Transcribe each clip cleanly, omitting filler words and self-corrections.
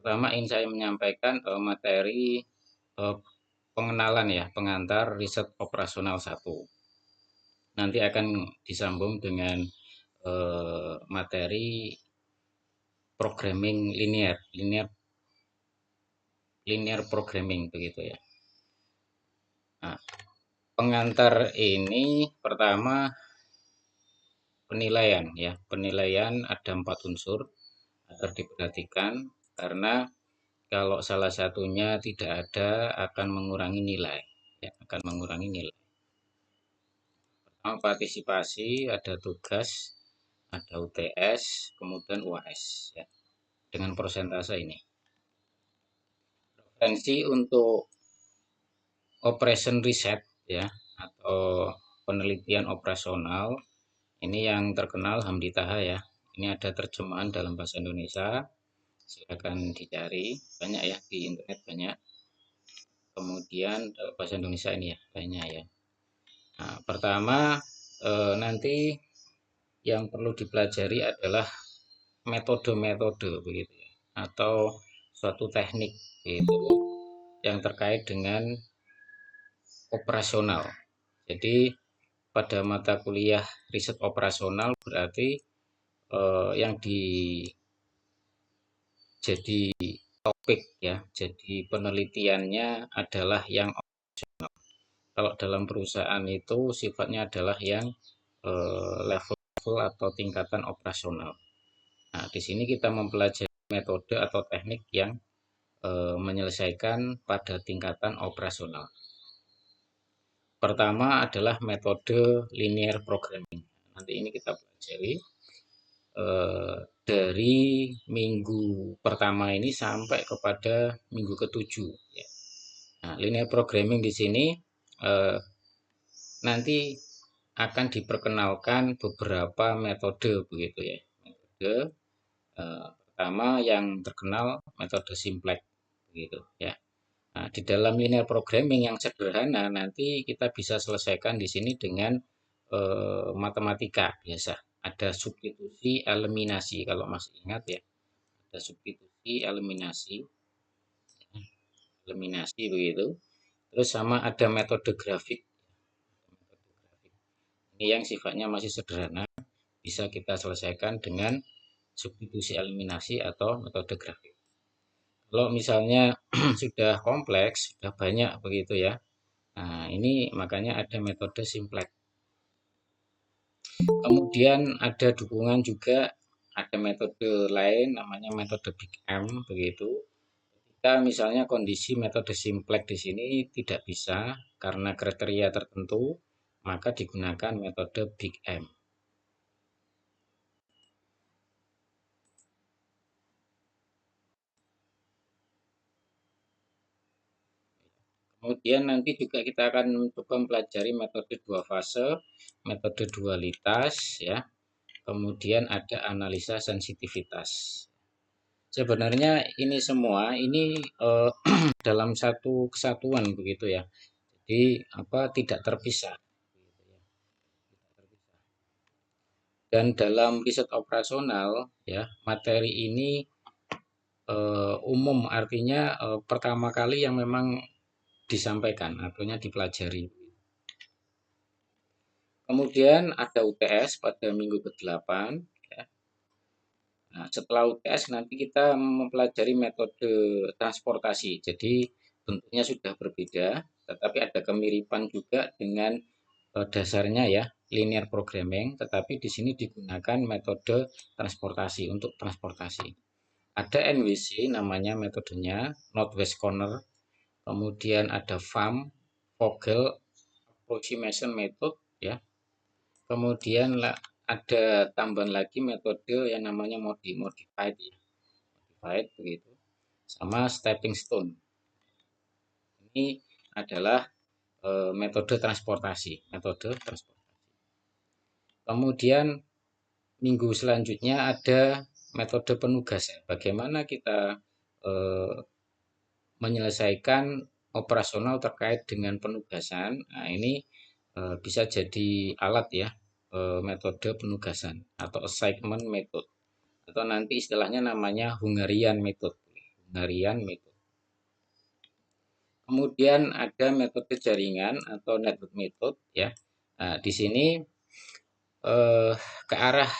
Pertama ingin saya menyampaikan materi pengenalan ya, pengantar riset operasional 1. Nanti akan disambung dengan materi programming linear programming begitu ya. Nah, pengantar ini pertama penilaian ya. Penilaian ada 4 unsur agar diperhatikan karena kalau salah satunya tidak ada akan mengurangi nilai ya, akan mengurangi nilai. Pertama partisipasi, ada tugas, ada UTS, kemudian UAS ya. Dengan persentase ini. Referensi untuk operation reset ya atau penelitian operasional ini yang terkenal Hamdi Taha ya. Ini ada terjemahan dalam bahasa Indonesia. Silakan dicari, banyak ya di internet banyak. Kemudian bahasa Indonesia ini ya banyak ya. Nah, pertama nanti yang perlu dipelajari adalah metode-metode begitu ya, atau suatu teknik gitu yang terkait dengan operasional. Jadi pada mata kuliah riset operasional berarti yang jadi topik ya, jadi penelitiannya adalah yang kalau dalam perusahaan itu sifatnya adalah yang level atau tingkatan operasional. Nah, di sini kita mempelajari metode atau teknik yang menyelesaikan pada tingkatan operasional. Pertama adalah metode linear programming. Nanti ini kita pelajari dari minggu pertama ini sampai kepada minggu ketujuh. Ya. Nah, linear programming di sini nanti akan diperkenalkan beberapa metode begitu ya. Metode pertama yang terkenal metode simplex begitu ya. Nah, di dalam linear programming yang sederhana nanti kita bisa selesaikan di sini dengan matematika biasa. Ada substitusi eliminasi kalau masih ingat ya. Ada substitusi eliminasi begitu. Terus sama ada metode grafik. Ini yang sifatnya masih sederhana, bisa kita selesaikan dengan substitusi eliminasi atau metode grafik. Kalau misalnya sudah kompleks, sudah banyak begitu ya. Nah, ini makanya ada metode simplex. Kemudian ada dukungan juga, ada metode lain namanya metode Big M begitu. Jika misalnya kondisi metode simplex di sini tidak bisa karena kriteria tertentu, maka digunakan metode Big M. Kemudian nanti juga kita akan mencoba mempelajari metode 2 fase, metode dualitas ya. Kemudian ada analisa sensitivitas. Sebenarnya ini semua ini dalam satu kesatuan begitu ya. Jadi tidak terpisah. Dan dalam riset operasional ya, materi ini umum artinya pertama kali yang memang disampaikan, artinya dipelajari. Kemudian ada UTS pada minggu ke-8 ya. Nah, setelah UTS nanti kita mempelajari metode transportasi. Jadi bentuknya sudah berbeda, tetapi ada kemiripan juga dengan dasarnya ya linear programming, tetapi di sini digunakan metode transportasi untuk transportasi. Ada NWC namanya metodenya, Northwest Corner. Kemudian ada FAM, Vogel Approximation Method ya. Kemudian ada tambahan lagi metode yang namanya modified ya. Modified begitu. Sama stepping stone. Ini adalah metode transportasi. Kemudian minggu selanjutnya ada metode penugasan. Bagaimana kita menyelesaikan operasional terkait dengan penugasan. Nah, ini bisa jadi alat ya, metode penugasan atau assignment method. Atau nanti istilahnya namanya Hungarian method. harian metode. Kemudian ada metode jaringan atau network method ya. Nah, di sini ke arah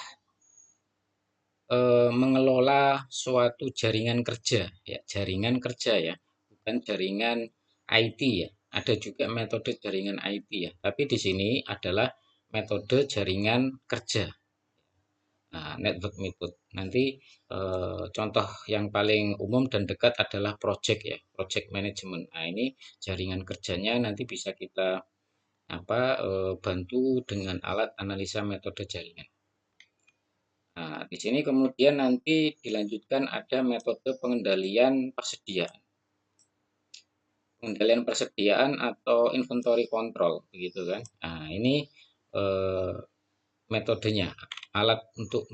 mengelola suatu jaringan kerja ya, jaringan kerja ya, bukan jaringan IT ya. Ada juga metode jaringan IT ya, tapi di sini adalah metode jaringan kerja. Nah, network method. Nanti contoh yang paling umum dan dekat adalah project ya, project management. Nah, ini jaringan kerjanya nanti bisa kita bantu dengan alat analisa metode jaringan. Nah, di sini kemudian nanti dilanjutkan ada metode pengendalian persediaan. Pengendalian persediaan atau inventory control, begitu kan? Nah, ini metodenya, alat untuk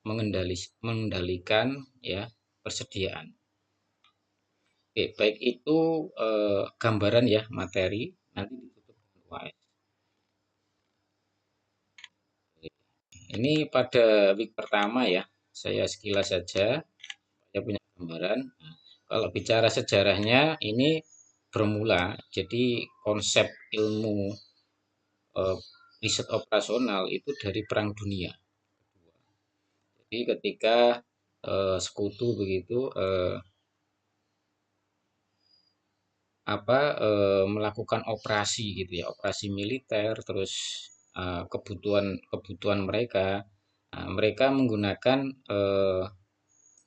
mengendalikan ya persediaan. Oke, baik itu gambaran ya materi, nanti ditutup dengan UAS. Ini pada week pertama ya, saya sekilas saja, saya punya gambaran. Nah, kalau bicara sejarahnya, ini bermula, jadi konsep ilmu riset operasional itu dari Perang Dunia. Jadi ketika sekutu begitu melakukan operasi gitu ya, operasi militer, terus kebutuhan mereka, mereka menggunakan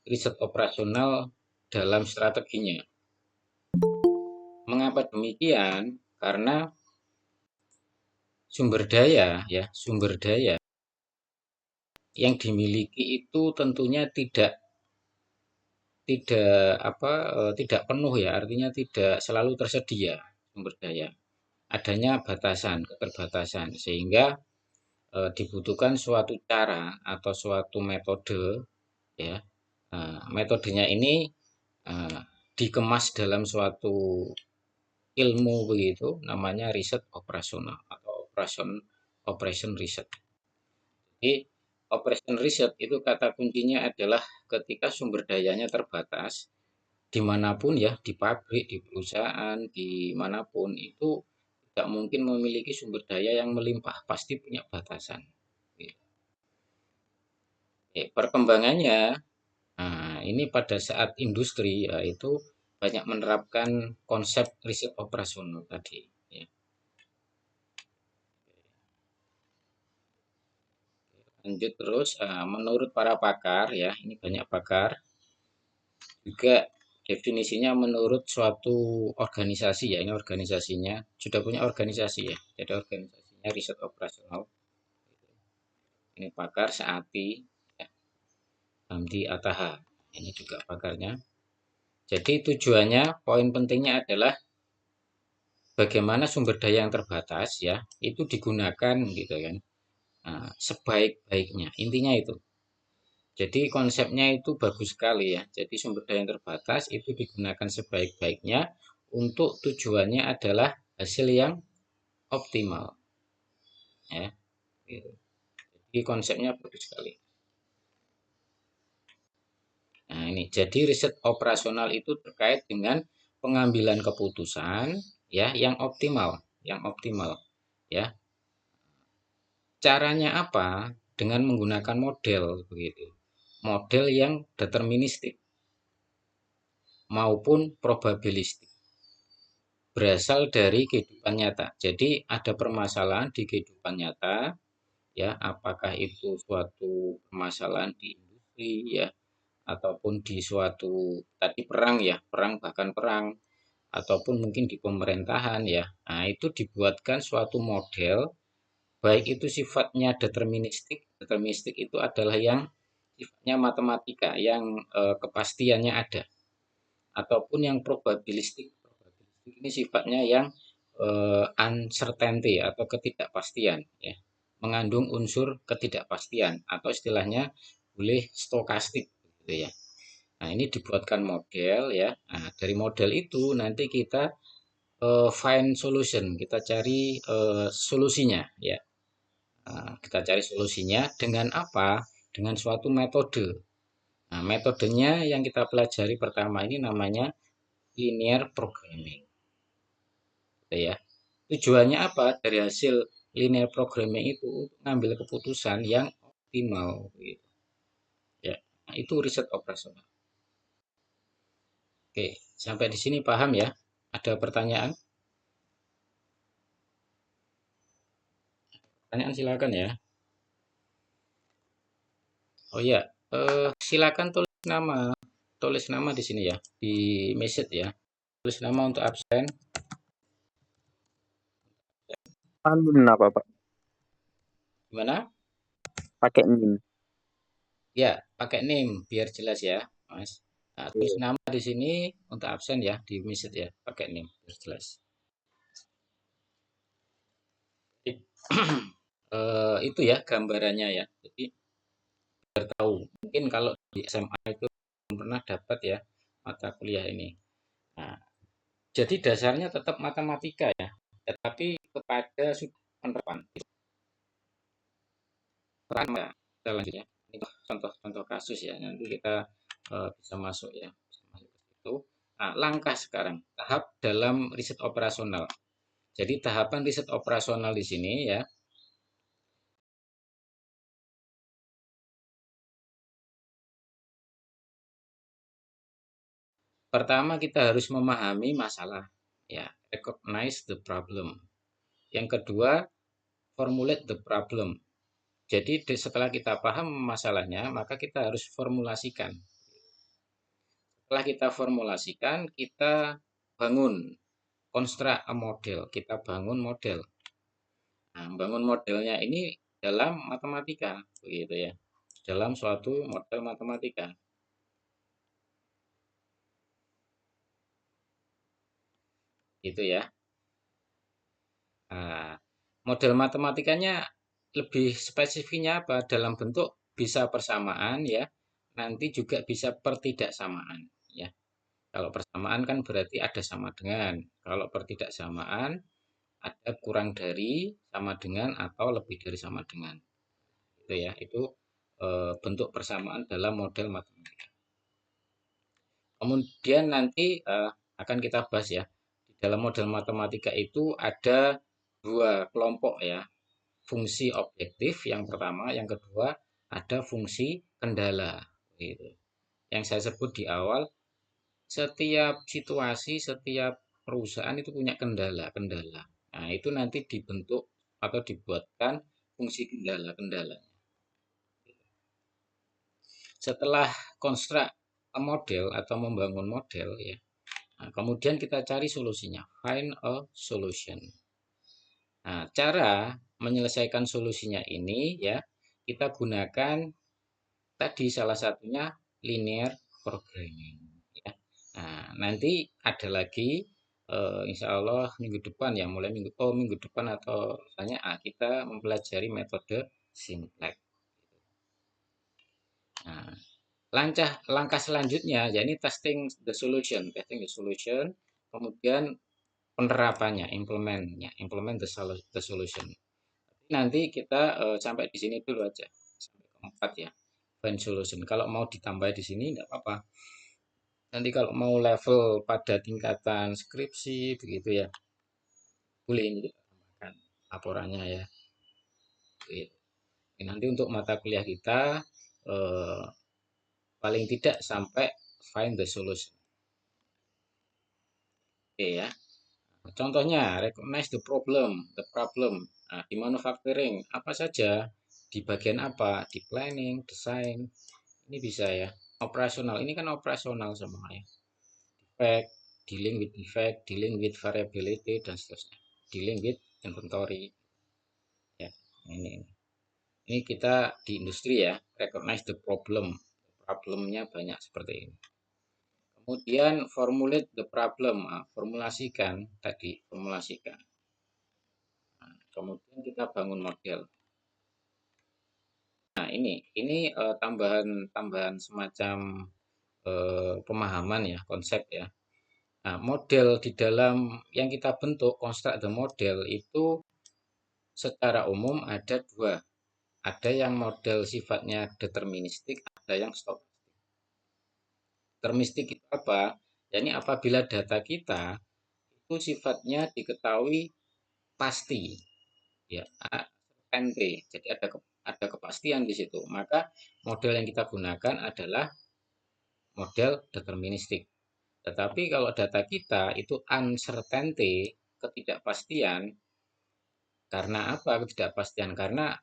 riset operasional dalam strateginya. Mengapa demikian? Karena sumber daya yang dimiliki itu tentunya tidak penuh ya, artinya tidak selalu tersedia sumber daya. Adanya keterbatasan, sehingga dibutuhkan suatu cara atau suatu metode ya. Metodenya ini dikemas dalam suatu ilmu begitu, namanya riset operasional atau operation riset. Jadi operation riset itu kata kuncinya adalah ketika sumber dayanya terbatas, dimanapun ya, di pabrik, di perusahaan, dimanapun itu tidak mungkin memiliki sumber daya yang melimpah, pasti punya batasan. Perkembangannya, nah, ini pada saat industri itu banyak menerapkan konsep riset operasional tadi. Ya. Lanjut terus, menurut para pakar ya, ini banyak pakar juga definisinya menurut suatu organisasi ya, ini organisasinya sudah punya organisasi ya, jadi organisasinya riset operasional. Ini pakar Saati, ya, Hamdi Ataha, ini juga pakarnya. Jadi tujuannya, poin pentingnya adalah bagaimana sumber daya yang terbatas ya itu digunakan gitu kan, sebaik-baiknya, intinya itu. Jadi konsepnya itu bagus sekali ya. Jadi sumber daya yang terbatas itu digunakan sebaik-baiknya untuk tujuannya adalah hasil yang optimal ya. Gitu. Jadi konsepnya bagus sekali. Nah, ini jadi riset operasional itu terkait dengan pengambilan keputusan ya yang optimal ya. Caranya apa? Dengan menggunakan model begitu. Model yang deterministik maupun probabilistik. Berasal dari kehidupan nyata. Jadi ada permasalahan di kehidupan nyata ya, apakah itu suatu permasalahan di industri ya, ataupun di suatu tadi perang ya, bahkan perang, ataupun mungkin di pemerintahan ya. Nah, itu dibuatkan suatu model, baik itu sifatnya deterministik. Deterministik itu adalah yang sifatnya matematika, yang kepastiannya ada, ataupun yang probabilistik. Probabilistik ini sifatnya yang uncertainty atau ketidakpastian ya, mengandung unsur ketidakpastian atau istilahnya boleh stokastik gitu ya. Nah, ini dibuatkan model ya. Nah, dari model itu nanti kita find solution, kita cari solusinya ya. Kita cari solusinya dengan apa? Dengan suatu metode. Nah, metodenya yang kita pelajari pertama ini namanya linear programming. Gitu ya. Tujuannya apa? Dari hasil linear programming itu untuk ngambil keputusan yang optimal. Gitu. Ya, nah, itu riset operasional. Oke, sampai di sini paham ya? Ada pertanyaan? Pertanyaan silakan ya. Oh iya, silakan tulis nama di sini ya, di message ya. Tulis nama untuk absen. Nin apa Pak? Gimana? Pakai nin. Ya, pakai name biar jelas ya, Mas. Nah, tulis Iya. nama di sini untuk absen ya, di message ya, pakai name biar jelas. Itu ya gambarannya ya. Jadi tahu, mungkin kalau di SMA itu belum pernah dapat ya mata kuliah ini. Nah, jadi dasarnya tetap matematika ya, tetapi kepada sudut penerapan. Pertama, selanjutnya ini contoh-contoh kasus ya. Nanti kita bisa masuk ya, bisa masuk ke situ. Nah, langkah sekarang tahap dalam riset operasional. Jadi tahapan riset operasional di sini ya. Pertama kita harus memahami masalah ya, recognize the problem. Yang kedua, formulate the problem. Jadi setelah kita paham masalahnya, maka kita harus formulasikan. Setelah kita formulasikan, kita bangun construct a model, kita bangun model. Nah, bangun modelnya ini dalam matematika, begitu ya. Dalam suatu model matematika. Gitu ya. Nah, model matematikanya lebih spesifiknya apa? Dalam bentuk bisa persamaan ya. Nanti juga bisa pertidaksamaan ya. Kalau persamaan kan berarti ada sama dengan. Kalau pertidaksamaan ada kurang dari, sama dengan, atau lebih dari sama dengan. Itu ya, itu bentuk persamaan dalam model matematika. Kemudian nanti akan kita bahas ya, di dalam model matematika itu ada dua kelompok ya, fungsi objektif yang pertama, yang kedua ada fungsi kendala. Gitu. Yang saya sebut di awal, setiap situasi, setiap perusahaan itu punya kendala-kendala. Nah, itu nanti dibentuk atau dibuatkan fungsi kendala-kendala. Setelah konstruk model atau membangun model ya, nah, kemudian kita cari solusinya, find a solution. Nah, cara menyelesaikan solusinya ini ya, kita gunakan tadi salah satunya linear programming. Ya. Nah, nanti ada lagi insya Allah minggu depan ya, mulai minggu depan atau misalnya kita mempelajari metode simplex. Nah, langkah selanjutnya ya ini testing the solution, kemudian penerapannya, implement the solution. Nanti kita sampai di sini dulu aja, sampai keempat ya, find solution. Kalau mau ditambah di sini tidak apa-apa. Nanti kalau mau level pada tingkatan skripsi begitu ya, boleh ini kita tambahkan laporannya ya. Nanti untuk mata kuliah kita eh, paling tidak sampai find the solution. Oke ya. Contohnya, recognize the problem. Nah, di manufacturing, apa saja? Di bagian apa? Di planning, design. Ini bisa ya. Operasional, ini kan operasional semua ya. Defect, dealing with variability, dan seterusnya. Dealing with inventory. Ya, ini kita di industri ya. Recognize the problem. Problemnya banyak seperti ini. Kemudian formulate the problem. Nah, formulasikan tadi, formulasikan. Kemudian kita bangun model. Nah, ini tambahan semacam pemahaman ya, konsep ya. Nah, model di dalam yang kita bentuk, construct the model itu secara umum ada dua. Ada yang model sifatnya deterministik, ada yang stokastik. Deterministik itu apa? Jadi apabila data kita itu sifatnya diketahui pasti, ya, certainty. Jadi ada kepastian di situ. Maka model yang kita gunakan adalah model deterministik. Tetapi kalau data kita itu uncertainty, ketidakpastian, karena apa ketidakpastian? Karena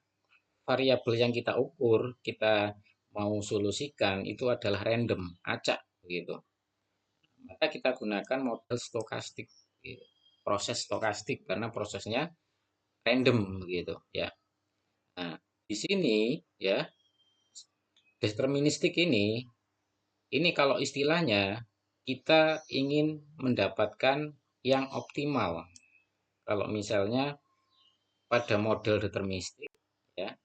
variabel yang kita ukur, kita mau solusikan itu adalah random, acak begitu. Maka kita gunakan model stokastik, gitu. Proses stokastik karena prosesnya random begitu ya. Nah, di sini ya deterministik ini kalau istilahnya kita ingin mendapatkan yang optimal. Kalau misalnya pada model deterministik ya,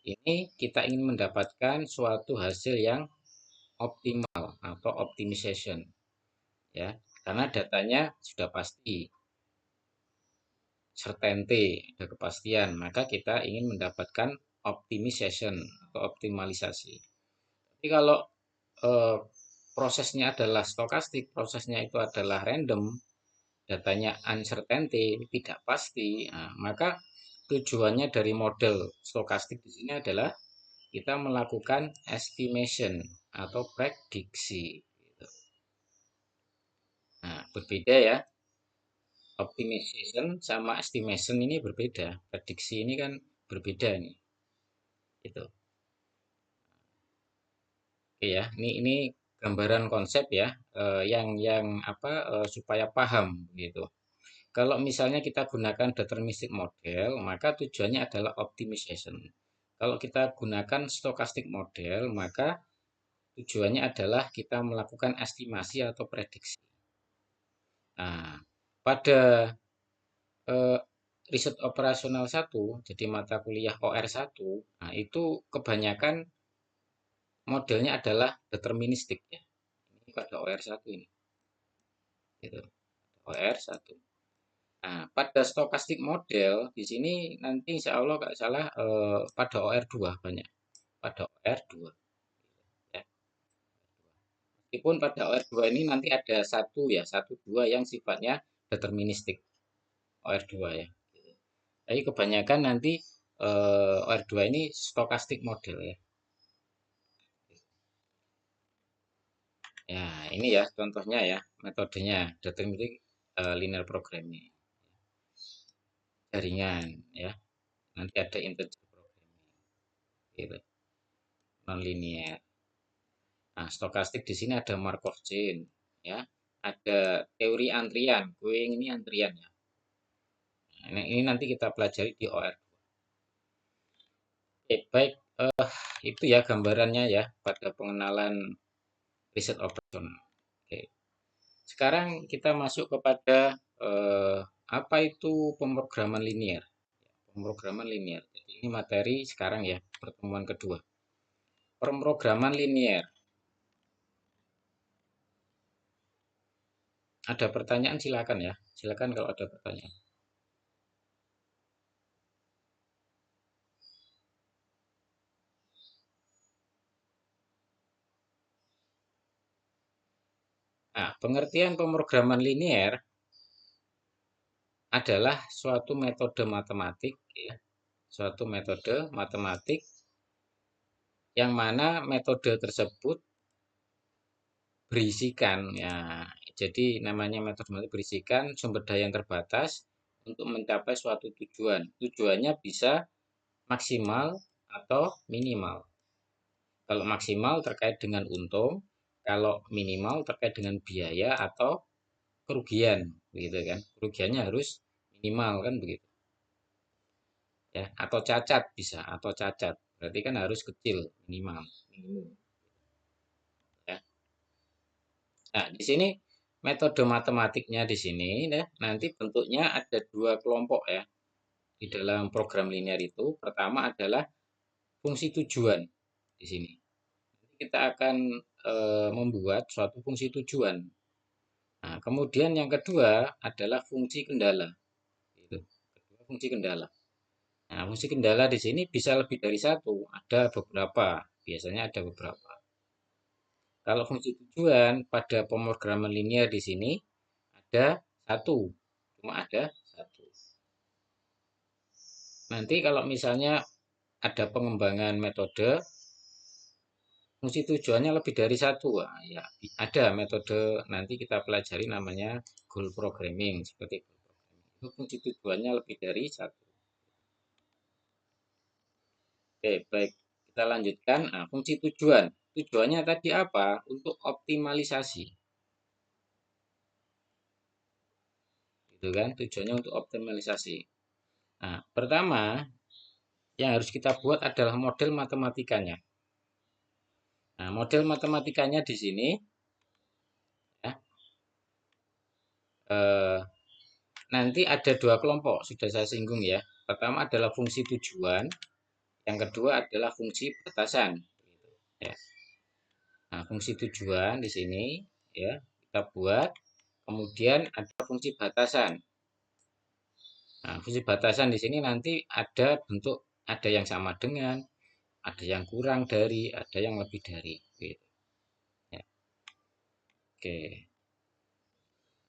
ini kita ingin mendapatkan suatu hasil yang optimal atau optimization ya. Karena datanya sudah pasti, certainty, ada kepastian, maka kita ingin mendapatkan optimization atau optimalisasi. Tapi kalau eh, prosesnya adalah stokastik, prosesnya itu adalah random, datanya uncertainty, tidak pasti. Nah, maka tujuannya dari model stokastik di sini adalah kita melakukan estimation atau prediksi. Nah, berbeda ya. Optimization sama estimation ini berbeda. Prediksi ini kan berbeda nih. Itu. Oke ya. Ini gambaran konsep ya, yang apa supaya paham gitu. Kalau misalnya kita gunakan deterministic model, maka tujuannya adalah optimization. Kalau kita gunakan stochastic model, maka tujuannya adalah kita melakukan estimasi atau prediksi. Nah, pada eh, riset operasional 1, jadi mata kuliah OR1, nah itu kebanyakan modelnya adalah deterministik ya. Ini pada OR1 ini. Gitu. OR1. Nah, pada stokastik model di sini nanti insya Allah nggak salah pada OR2 banyak. Pada OR2 ya. Meskipun pada OR2 ini nanti ada satu ya, satu dua yang sifatnya deterministik OR2 ya. Tapi kebanyakan nanti OR2 ini stokastik model ya. Ya, ini ya contohnya ya, metodenya deterministic linear programming. Jaringan ya. Nanti ada integer programming gitu. Non linear. Nah, stokastik di sini ada Markov chain ya. Ada teori antrian. Going ini antrian ya. Nah, ini nanti kita pelajari di OR. Oke, baik itu ya gambarannya ya pada pengenalan riset operasional. Oke. Sekarang kita masuk kepada apa itu pemrograman linear. Pemrograman linear. Jadi ini materi sekarang ya, pertemuan kedua. Pemrograman linear. Ada pertanyaan silakan ya. Silakan kalau ada pertanyaan. Nah, pengertian pemrograman linear adalah suatu metode matematik ya, suatu metode matematik yang mana metode tersebut berisikan ya. Jadi namanya metode matematik berisikan sumber daya yang terbatas untuk mencapai suatu tujuan. Tujuannya bisa maksimal atau minimal. Kalau maksimal terkait dengan untung, kalau minimal terkait dengan biaya atau kerugian, begitu kan? Kerugiannya harus minimal kan begitu. Ya, atau cacat bisa, atau cacat. Berarti kan harus kecil minimal, minimum ya. Nah, di sini metode matematiknya di sini ya, nanti bentuknya ada dua kelompok ya. Di dalam program linear itu, pertama adalah fungsi tujuan di sini. Kita akan membuat suatu fungsi tujuan. Nah, kemudian yang kedua adalah fungsi kendala. Itu. Kedua, fungsi kendala. Nah, fungsi kendala di sini bisa lebih dari satu, ada beberapa, biasanya ada beberapa. Kalau fungsi tujuan pada pemrograman linear di sini ada satu, cuma ada satu. Nanti kalau misalnya ada pengembangan metode, fungsi tujuannya lebih dari satu, ya ada metode nanti kita pelajari namanya goal programming seperti itu. Itu fungsi tujuannya lebih dari satu. Oke, baik. Kita lanjutkan. Nah, fungsi tujuan. Tujuannya tadi apa? Untuk optimalisasi. Gitu kan? Tujuannya untuk optimalisasi. Nah, pertama yang harus kita buat adalah model matematikanya. Nah, model matematikanya di sini ya, eh, nanti ada dua kelompok, sudah saya singgung ya. Pertama adalah fungsi tujuan, yang kedua adalah fungsi batasan. Ya. Nah, fungsi tujuan di sini ya kita buat, kemudian ada fungsi batasan. Nah, fungsi batasan di sini nanti ada bentuk, ada yang sama dengan, ada yang kurang dari, ada yang lebih dari. Gitu. Ya. Oke.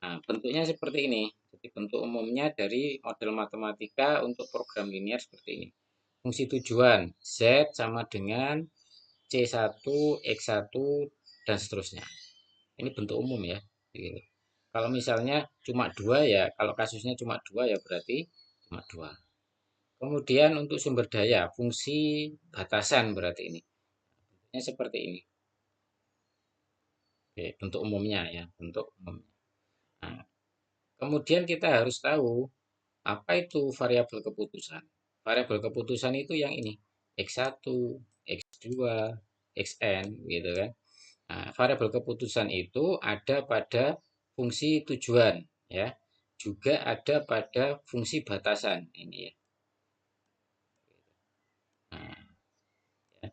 Nah, bentuknya seperti ini. Jadi bentuk umumnya dari model matematika untuk program linear seperti ini. Fungsi tujuan Z sama dengan C1, X1, dan seterusnya. Ini bentuk umum ya. Gitu. Kalau misalnya cuma dua ya, kalau kasusnya cuma dua ya berarti cuma dua. Kemudian untuk sumber daya, fungsi batasan berarti ini. Bentuknya seperti ini. Oke, bentuk umumnya ya, bentuk umumnya. Nah, kemudian kita harus tahu apa itu variabel keputusan. Variabel keputusan itu yang ini, X1, X2, Xn gitu kan. Nah, variabel keputusan itu ada pada fungsi tujuan ya. Juga ada pada fungsi batasan ini ya. Nah, ya.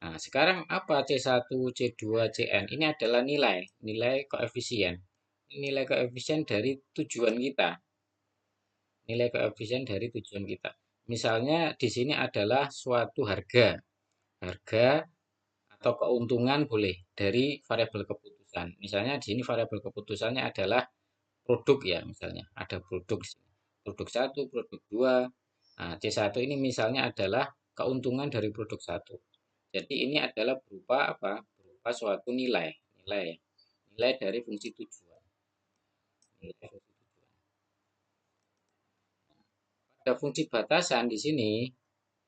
Nah, sekarang apa C1, C2, Cn? Ini adalah nilai koefisien. Nilai koefisien dari tujuan kita. Nilai koefisien dari tujuan kita. Misalnya di sini adalah suatu harga. Harga atau keuntungan boleh dari variabel keputusan. Misalnya di sini variabel keputusannya adalah produk ya, misalnya. Ada produk di sini. Produk 1, produk 2. Nah, C1 ini misalnya adalah keuntungan dari produk 1. Jadi ini adalah berupa apa? Berupa suatu nilai, nilai dari fungsi tujuan. Nilai fungsi tujuan. Pada fungsi batasan di sini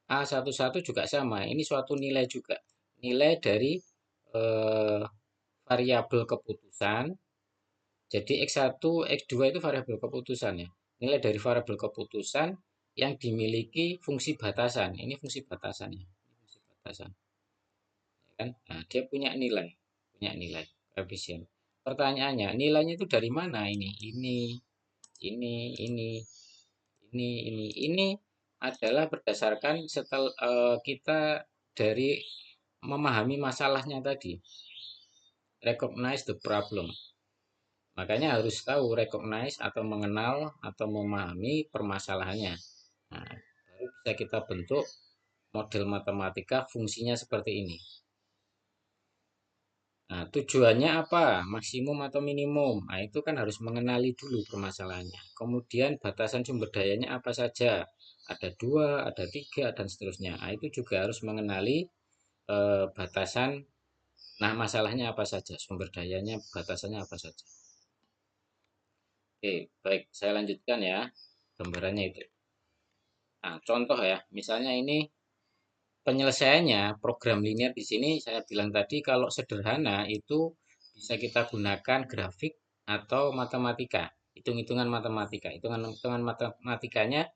A11 juga sama. Ini suatu nilai juga. Nilai dari eh, variabel keputusan. Jadi X1, X2 itu variabel keputusan ya. Nilai dari variabel keputusan yang dimiliki fungsi batasan. Ini fungsi batasan ya. Ini fungsi batasan. Ya kan? Nah, dia punya nilai koefisien. Pertanyaannya, nilainya itu dari mana ini? Ini, ini, ini adalah berdasarkan setelah kita dari memahami masalahnya tadi, recognize the problem. Makanya harus tahu recognize atau mengenal atau memahami permasalahannya. Nah, baru bisa kita bentuk model matematika fungsinya seperti ini. Nah, tujuannya apa? Maksimum atau minimum? Nah, itu kan harus mengenali dulu permasalahannya. Kemudian batasan sumber dayanya apa saja? Ada dua, ada tiga, dan seterusnya. Nah, itu juga harus mengenali batasan. Nah, masalahnya apa saja? Sumber dayanya, batasannya apa saja? Oke, baik. Saya lanjutkan ya. Gambarannya itu. Nah, contoh ya. Misalnya ini penyelesaiannya program linear di sini saya bilang tadi kalau sederhana itu bisa kita gunakan grafik atau matematika, hitung-hitungan matematika. Hitungan-hitungan matematikanya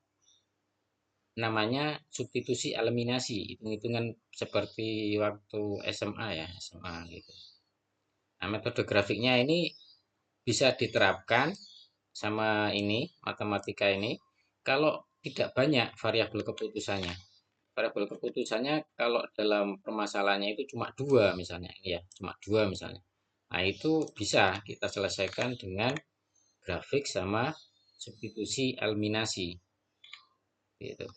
namanya substitusi eliminasi, hitung-hitungan seperti waktu SMA ya, SMA gitu. Nah, metode grafiknya ini bisa diterapkan sama ini matematika ini kalau tidak banyak variabel keputusannya. Variabel keputusannya kalau dalam permasalahannya itu cuma dua misalnya, ya cuma dua misalnya. Nah itu bisa kita selesaikan dengan grafik sama substitusi eliminasi, gitu.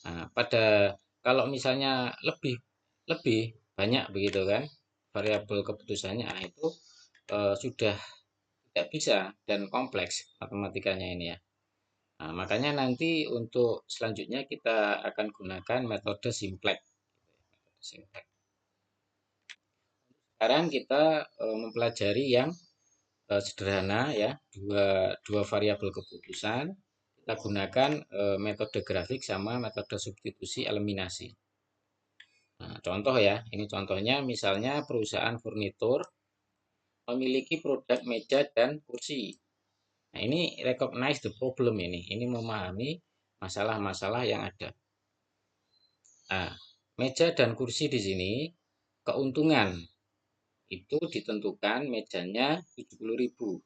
Nah pada kalau misalnya lebih lebih banyak begitu kan, variabel keputusannya, itu sudah tidak bisa dan kompleks matematikanya ini ya. Nah, makanya nanti untuk selanjutnya kita akan gunakan metode simplex. Sekarang kita mempelajari yang sederhana ya, dua variabel keputusan. Kita gunakan metode grafik sama metode substitusi eliminasi. Nah, contoh ya, ini contohnya misalnya perusahaan furnitur memiliki produk meja dan kursi. Nah, ini recognize the problem ini. Ini memahami masalah-masalah yang ada. Nah, meja dan kursi di sini keuntungan itu ditentukan mejanya 70.000,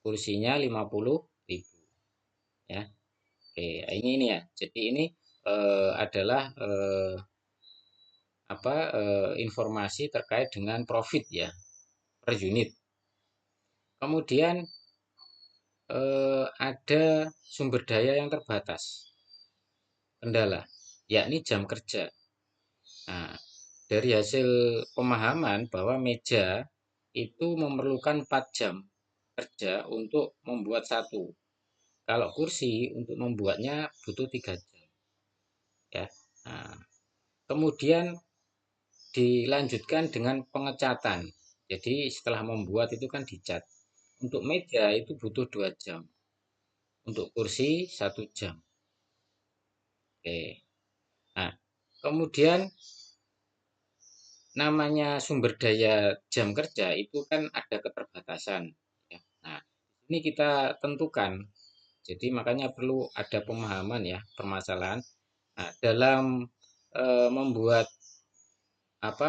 kursinya 50.000 ya. Oke, ini ya. Jadi ini adalah informasi terkait dengan profit ya per unit. Kemudian ada sumber daya yang terbatas, kendala, yakni jam kerja. Nah, dari hasil pemahaman bahwa meja itu memerlukan 4 jam kerja untuk membuat satu. Kalau kursi untuk membuatnya butuh 3 jam. Ya. Nah, kemudian dilanjutkan dengan pengecatan. Jadi setelah membuat itu kan dicat. Untuk meja itu butuh 2 jam. Untuk kursi 1 jam. Oke. Nah, kemudian namanya sumber daya jam kerja itu kan ada keterbatasan. Ya. Nah, ini kita tentukan. Jadi makanya perlu ada pemahaman ya permasalahan. Nah, dalam membuat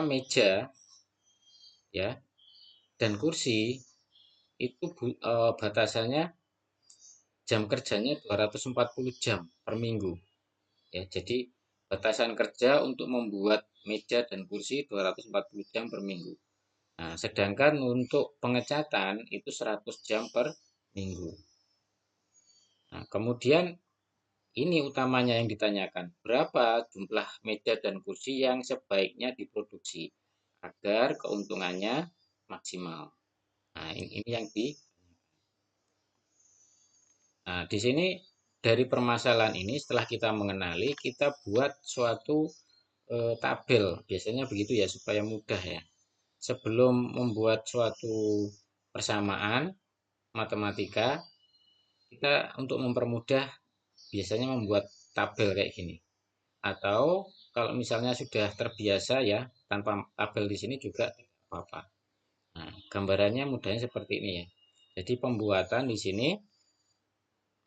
meja ya dan kursi itu batasannya jam kerjanya 240 jam per minggu. Ya, jadi batasan kerja untuk membuat meja dan kursi 240 jam per minggu. Nah, sedangkan untuk pengecatan itu 100 jam per minggu. Nah, kemudian ini utamanya yang ditanyakan, berapa jumlah meja dan kursi yang sebaiknya diproduksi agar keuntungannya maksimal. Nah, ini yang Nah, di sini dari permasalahan ini setelah kita mengenali, kita buat suatu tabel. Biasanya begitu ya supaya mudah ya. Sebelum membuat suatu persamaan matematika, kita untuk mempermudah biasanya membuat tabel kayak gini. Atau kalau misalnya sudah terbiasa ya tanpa tabel di sini juga tidak apa-apa. Nah, gambarannya mudahnya seperti ini ya. Jadi pembuatan di sini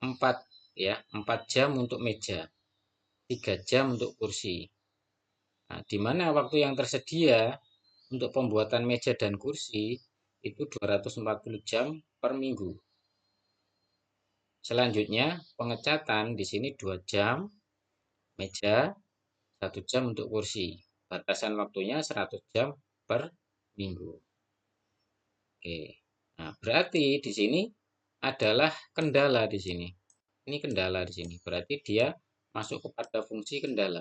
4 ya, 4 jam untuk meja, 3 jam untuk kursi. Nah, di mana waktu yang tersedia untuk pembuatan meja dan kursi itu 240 jam per minggu. Selanjutnya, pengecatan di sini 2 jam meja, 1 jam untuk kursi. Batasan waktunya 100 jam per minggu. Oke. Nah, berarti di sini adalah kendala di sini. Ini kendala di sini. Berarti dia masuk kepada fungsi kendala.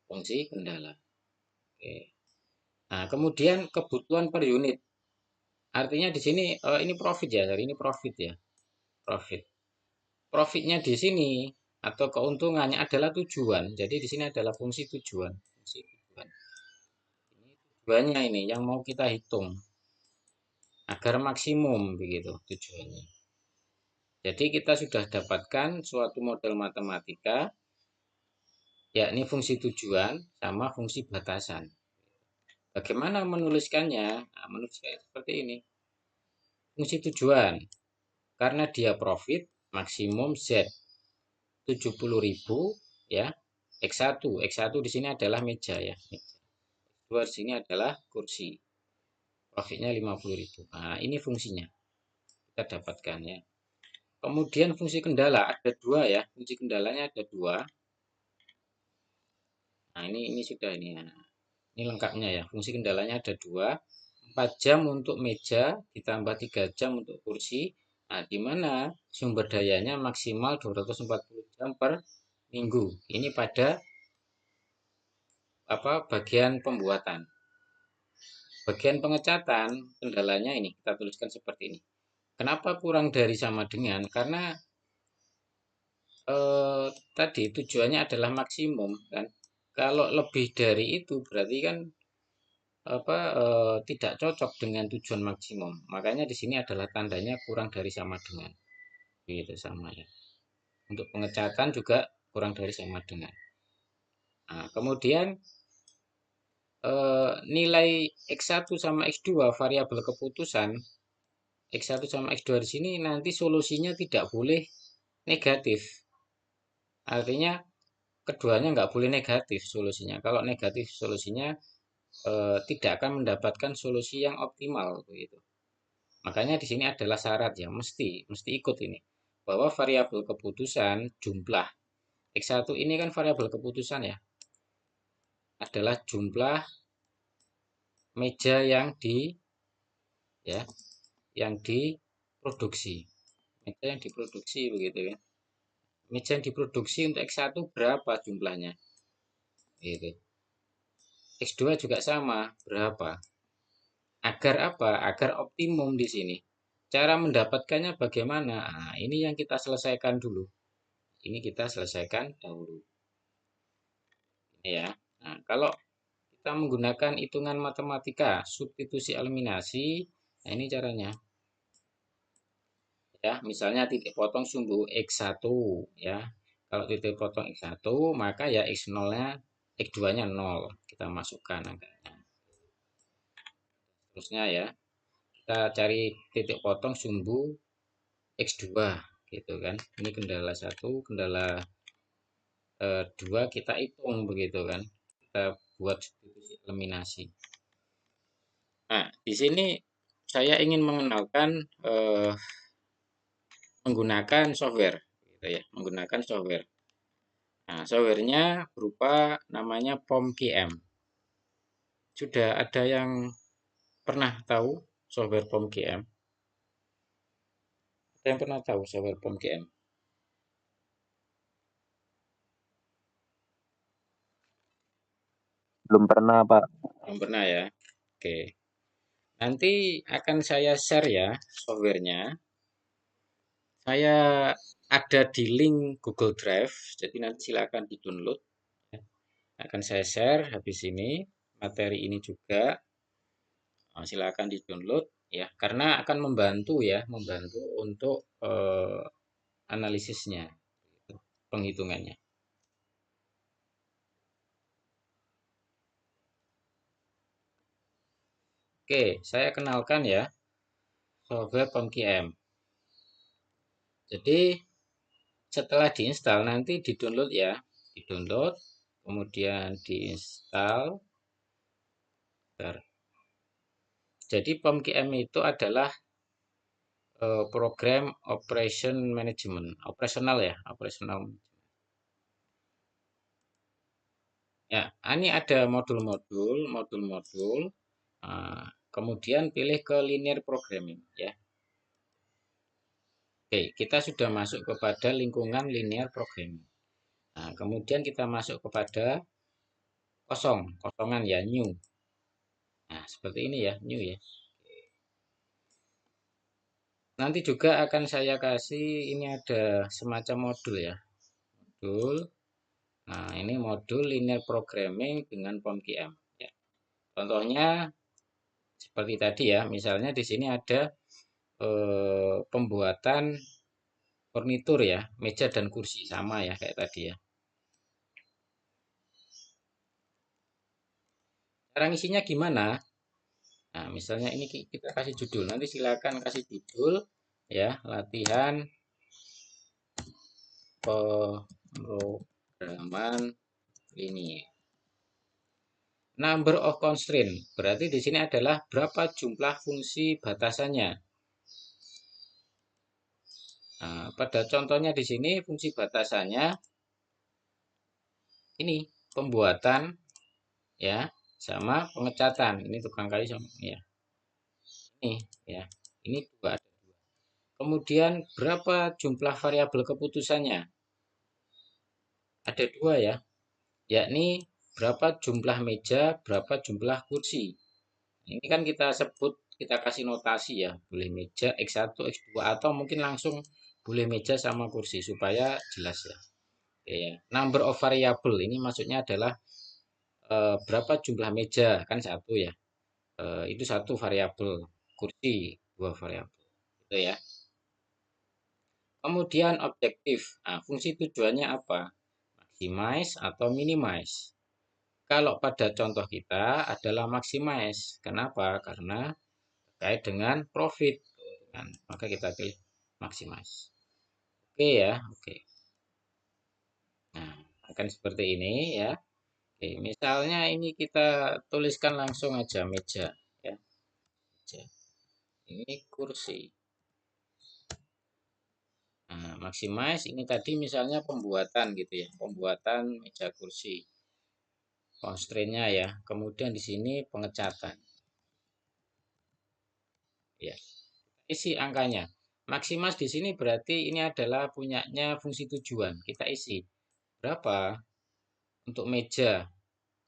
Fungsi kendala. Oke. Nah, kemudian kebutuhan per unit. Artinya di sini ini profit ya, dari ini profit ya. Profit. Profitnya di sini atau keuntungannya adalah tujuan. Jadi di sini adalah fungsi tujuan. Fungsi tujuan. Ini tujuannya ini yang mau kita hitung agar maksimum begitu tujuannya. Jadi kita sudah dapatkan suatu model matematika yakni fungsi tujuan sama fungsi batasan. Bagaimana menuliskannya? Nah, menuliskannya seperti ini. Fungsi tujuan, karena dia profit, maksimum Z 70.000 ya. X1, X1 di sini adalah meja ya. X2 di sini adalah kursi. Profitnya 50.000. Nah, ini fungsinya. Kita dapatkan ya. Kemudian fungsi kendala ada dua ya. Fungsi kendalanya ada dua. Nah, ini sudah ini ya. Ini lengkapnya ya. Fungsi kendalanya ada dua. 4 jam untuk meja ditambah 3 jam untuk kursi. Nah, di mana sumber dayanya maksimal 240 jam per minggu. Ini pada bagian pembuatan. bagian pengecatan kendalanya ini kita tuliskan seperti ini. Kenapa kurang dari sama dengan? Karena eh, tadi tujuannya adalah maksimum kan. Kalau lebih dari itu berarti kan tidak cocok dengan tujuan maksimum. Makanya di sini adalah tandanya kurang dari sama dengan. Gitu sama ya. Untuk pengecatan juga kurang dari sama dengan. Nah, kemudian nilai X1 sama X2 variabel keputusan X1 sama X2 di sini nanti solusinya tidak boleh negatif. Artinya keduanya nggak boleh negatif solusinya. Kalau negatif solusinya tidak akan mendapatkan solusi yang optimal begitu. Makanya di sini adalah syarat ya, mesti ikut ini. Bahwa variabel keputusan jumlah X1 ini kan variabel keputusan ya, adalah jumlah meja ya, yang diproduksi. Meja yang diproduksi begitu ya. Meja yang diproduksi untuk X1 berapa jumlahnya? Gitu. X2 juga sama, berapa? Agar apa? Agar optimum di sini. Cara mendapatkannya bagaimana? Nah, ini yang kita selesaikan dulu. Ini kita selesaikan dahulu. Ini ya. Nah, kalau kita menggunakan hitungan matematika, substitusi eliminasi, nah ini caranya. Ya, misalnya titik potong sumbu X1 ya. Kalau titik potong X1, maka ya X0-nya, X2-nya 0. Kita masukkan angkanya. Terusnya ya, kita cari titik potong sumbu X2 gitu kan. Ini kendala 1, kendala 2 kita hitung begitu kan. Kita buat substitusi eliminasi. Nah, di sini saya ingin mengenalkan menggunakan software gitu ya, menggunakan software. Nah, softwarenya berupa namanya POMQM. Sudah ada yang pernah tahu software POMQM? Ada yang pernah tahu software POMQM? Belum pernah, Pak. Belum pernah ya. Oke. Nanti akan saya share ya softwarenya. Saya ada di link Google Drive, jadi nanti silakan di-download. Akan saya share habis ini materi ini juga. Silakan di-download ya, karena akan membantu ya, membantu untuk analisisnya, penghitungannya. Oke, saya kenalkan ya software POMQM. Jadi setelah diinstal nanti di-download ya, di-download, kemudian diinstal. Jadi POMQM itu adalah program operation management, operasional ya, operasional. Ya, ini ada modul-modul. Kemudian pilih ke linear programming ya. Oke, kita sudah masuk kepada lingkungan linear programming. Nah, kemudian kita masuk kepada kosongan ya, new. Nah, seperti ini ya, new ya. Nanti juga akan saya kasih, ini ada semacam modul ya. Modul. Nah, ini modul linear programming dengan POMQM ya. Contohnya seperti tadi ya, misalnya di sini ada pembuatan furnitur ya, meja dan kursi sama ya kayak tadi ya. Cara ngisinya gimana? Nah, misalnya ini kita kasih judul. Nanti silakan kasih judul ya, latihan pemrograman ini. Number of constraint berarti di sini adalah berapa jumlah fungsi batasannya. Nah, pada contohnya di sini fungsi batasannya ini pembuatan ya sama pengecatan. Ini tukang kayu sama ya. Ini ya. Ini dua ada dua. Kemudian berapa jumlah variabel keputusannya? Ada dua ya, yakni berapa jumlah meja, berapa jumlah kursi. Ini kan kita sebut, kita kasih notasi ya, boleh meja X1, X2, atau mungkin langsung boleh meja sama kursi supaya jelas ya. Oke ya. Number of variable ini maksudnya adalah berapa jumlah meja, kan satu ya. Itu satu variabel, kursi dua variabel. Gitu ya. Kemudian objektif. Nah, fungsi tujuannya apa? Maximize atau minimize. Kalau pada contoh kita adalah maximize. Kenapa? Karena terkait dengan profit. Maka kita pilih maximize. Oke ya, oke. Nah, akan seperti ini ya. Oke, misalnya ini kita tuliskan langsung aja meja ya. Meja. Ini kursi. Nah, maximize ini tadi misalnya pembuatan gitu ya, pembuatan meja kursi. Constraint-nya ya. Kemudian di sini pengecatan. Ya, isi angkanya. Maximize di sini berarti ini adalah punyanya fungsi tujuan. Kita isi berapa untuk meja.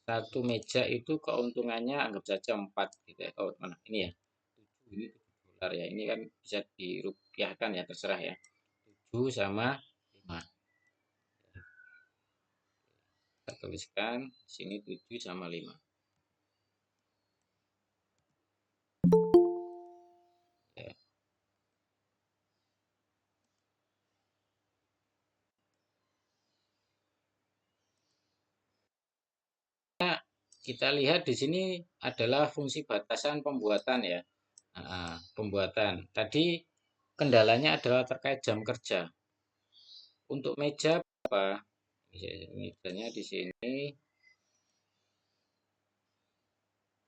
Satu meja itu keuntungannya anggap saja 4 gitu ya. Oh, mana ini ya. 7 ini $7 ya. Ini kan bisa dirupiahkan ya, terserah ya. 7 sama 5. Kita tuliskan di sini 7 sama 5. Ya. Kita lihat di sini adalah fungsi batasan pembuatan ya. Nah, pembuatan. Tadi kendalanya adalah terkait jam kerja. Untuk meja apa? Mejanya di sini.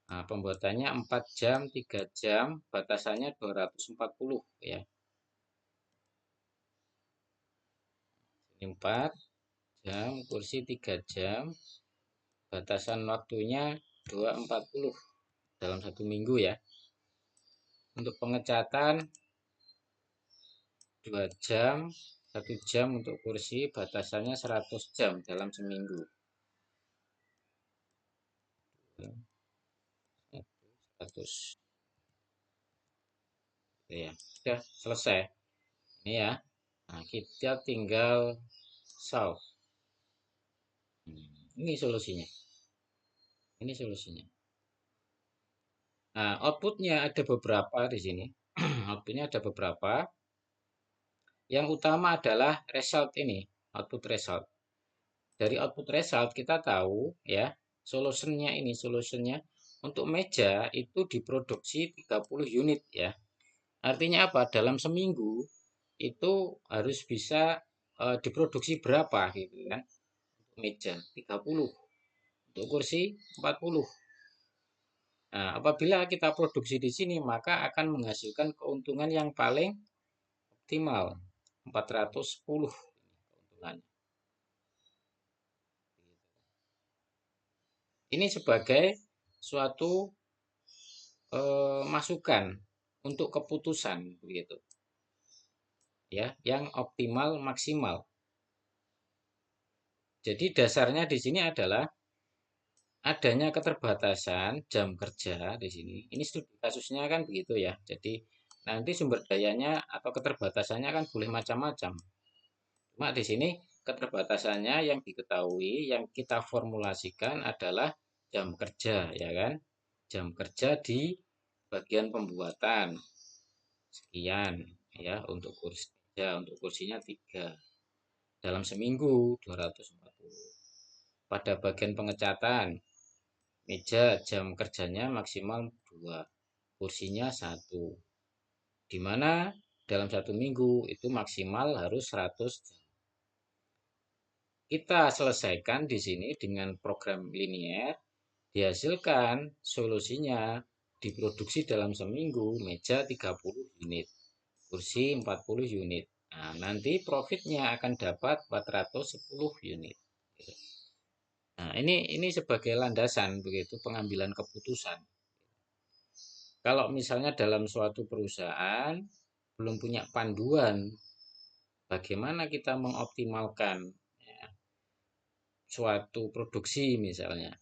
Nah, pembuatannya 4 jam, 3 jam, batasannya 240 ya. Ini 4 jam, kursi 3 jam, batasan waktunya 240 dalam 1 minggu ya. Untuk pengecatan 2 jam, 1 jam untuk kursi, batasannya 100 jam dalam seminggu. 100. Ya, sudah selesai. Ini ya. Nah, kita tinggal solve. Ini solusinya. Ini solusinya. Nah, outputnya ada beberapa di sini. Outputnya ada beberapa. Yang utama adalah result ini, output result. Dari output result kita tahu ya, solusinya untuk meja itu diproduksi 30 unit ya. Artinya apa? Dalam seminggu itu harus bisa diproduksi berapa gitu kan. Untuk meja 30, untuk kursi 40. Nah, apabila kita produksi di sini maka akan menghasilkan keuntungan yang paling optimal 410 keuntungannya. Ini sebagai suatu masukan untuk keputusan begitu. Ya, yang optimal maksimal. Jadi dasarnya di sini adalah adanya keterbatasan jam kerja di sini. Ini studi kasusnya kan begitu ya. Jadi nanti sumber dayanya atau keterbatasannya kan boleh macam-macam. Cuma di sini keterbatasannya yang diketahui, yang kita formulasikan adalah jam kerja, ya kan? Jam kerja di bagian pembuatan sekian ya untuk kursi ya untuk kursinya 3 dalam seminggu 240. Pada bagian pengecatan meja jam kerjanya maksimal 2, kursinya 1. Di mana dalam 1 minggu itu maksimal harus 100 jam. Kita selesaikan di sini dengan program linier, dihasilkan solusinya diproduksi dalam seminggu meja 30 unit, kursi 40 unit. Nah, nanti profitnya akan dapat 410 unit. Nah, ini sebagai landasan begitu pengambilan keputusan. Kalau misalnya dalam suatu perusahaan belum punya panduan bagaimana kita mengoptimalkan ya, suatu produksi misalnya,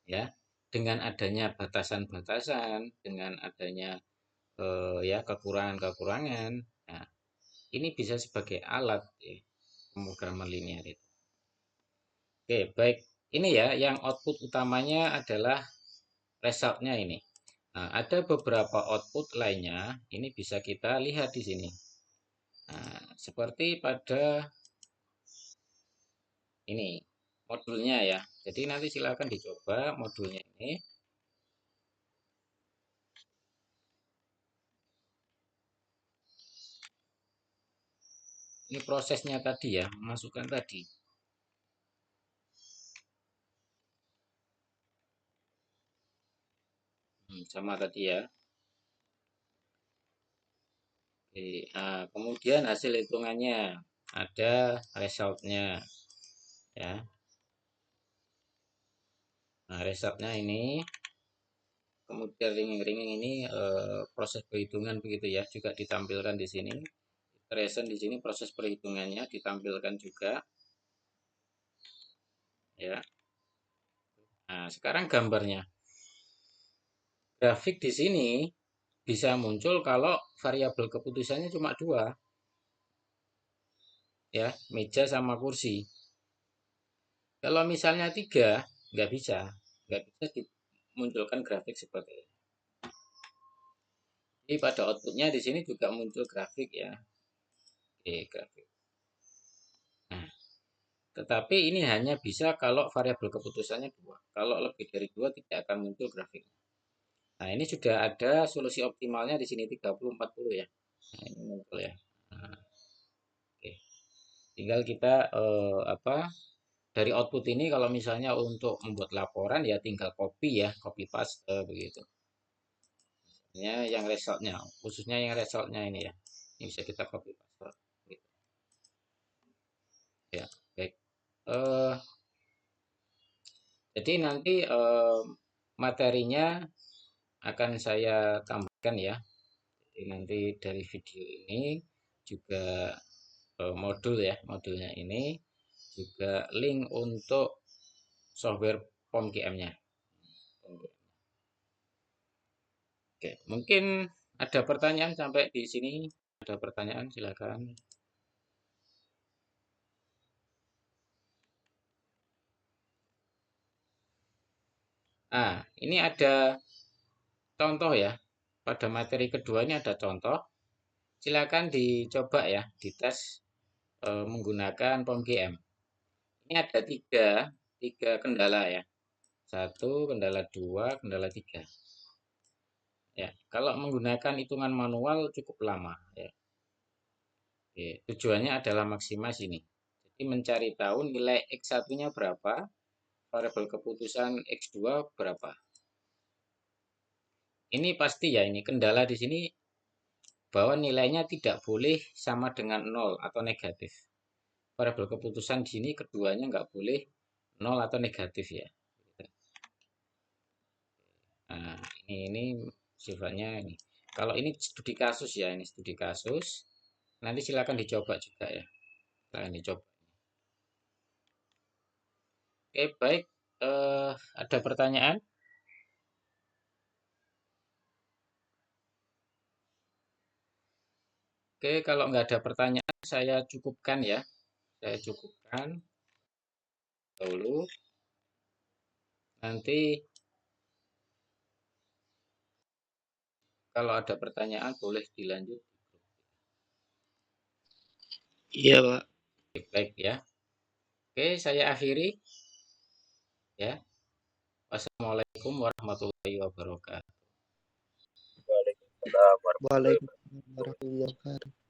ya dengan adanya batasan-batasan, dengan adanya ya kekurangan-kekurangan. Nah, ini bisa sebagai alat ya, pemrograman linear itu. Oke, baik. Ini ya yang output utamanya adalah resultnya ini. Nah, ada beberapa output lainnya, ini bisa kita lihat di sini. Nah, seperti pada ini modulnya ya. Jadi nanti silakan dicoba modulnya ini. Ini prosesnya tadi ya, masukkan tadi. Sama tadi ya. Oke, nah, kemudian hasil hitungannya ada resultnya ya. Nah, resultnya ini, kemudian ringing-ringing ini proses perhitungan begitu ya, juga ditampilkan di sini. Iteration di sini proses perhitungannya ditampilkan juga ya. Nah, sekarang gambarnya. Grafik di sini bisa muncul kalau variabel keputusannya cuma dua ya, meja sama kursi. Kalau misalnya tiga, nggak bisa dimunculkan grafik seperti ini. Jadi pada outputnya di sini juga muncul grafik ya. Oke, grafik. Nah, tetapi ini hanya bisa kalau variabel keputusannya dua. Kalau lebih dari dua tidak akan muncul grafik. Nah, ini sudah ada solusi optimalnya di sini 30-40 ya. Nah, ini muncul ya. Nah, oke. Tinggal kita dari output ini kalau misalnya untuk membuat laporan ya tinggal copy ya, copy paste begitu. Ya, yang resultnya, khususnya yang resultnya ini ya. Ini bisa kita copy paste. Gitu. Ya, baik. Eh, jadi nanti materinya akan saya tambahkan ya. Jadi nanti dari video ini juga modul ya, modulnya ini juga link untuk software POMGM-nya. Oke, mungkin ada pertanyaan sampai di sini. Ada pertanyaan, silakan. Nah, ini ada contoh ya. Pada materi kedua ini ada contoh. Silakan dicoba ya, dites menggunakan POMGM. Ini ada tiga kendala ya. Satu, kendala dua, kendala tiga. Ya, kalau menggunakan hitungan manual cukup lama ya. Oke, tujuannya adalah maksimal ini. Jadi mencari tahu nilai X1-nya berapa, variabel keputusan X2 berapa. Ini pasti ya, ini kendala di sini bahwa nilainya tidak boleh sama dengan 0 atau negatif. Variabel keputusan di sini keduanya nggak boleh 0 atau negatif ya. Nah, ini sifatnya ini. Kalau ini studi kasus ya, ini studi kasus. Nanti silakan dicoba juga ya. Silakan dicoba. Oke, baik. Ada pertanyaan? Oke, kalau nggak ada pertanyaan, saya cukupkan ya. Saya cukupkan dahulu. Nanti kalau ada pertanyaan boleh dilanjut. Iya, Pak. Baik ya. Oke, saya akhiri ya. Wassalamualaikum warahmatullahi wabarakatuh. Waalaikumsalam warahmatullahi wabarakatuh. Waalaikumsalam warahmatullahi wabarakatuh.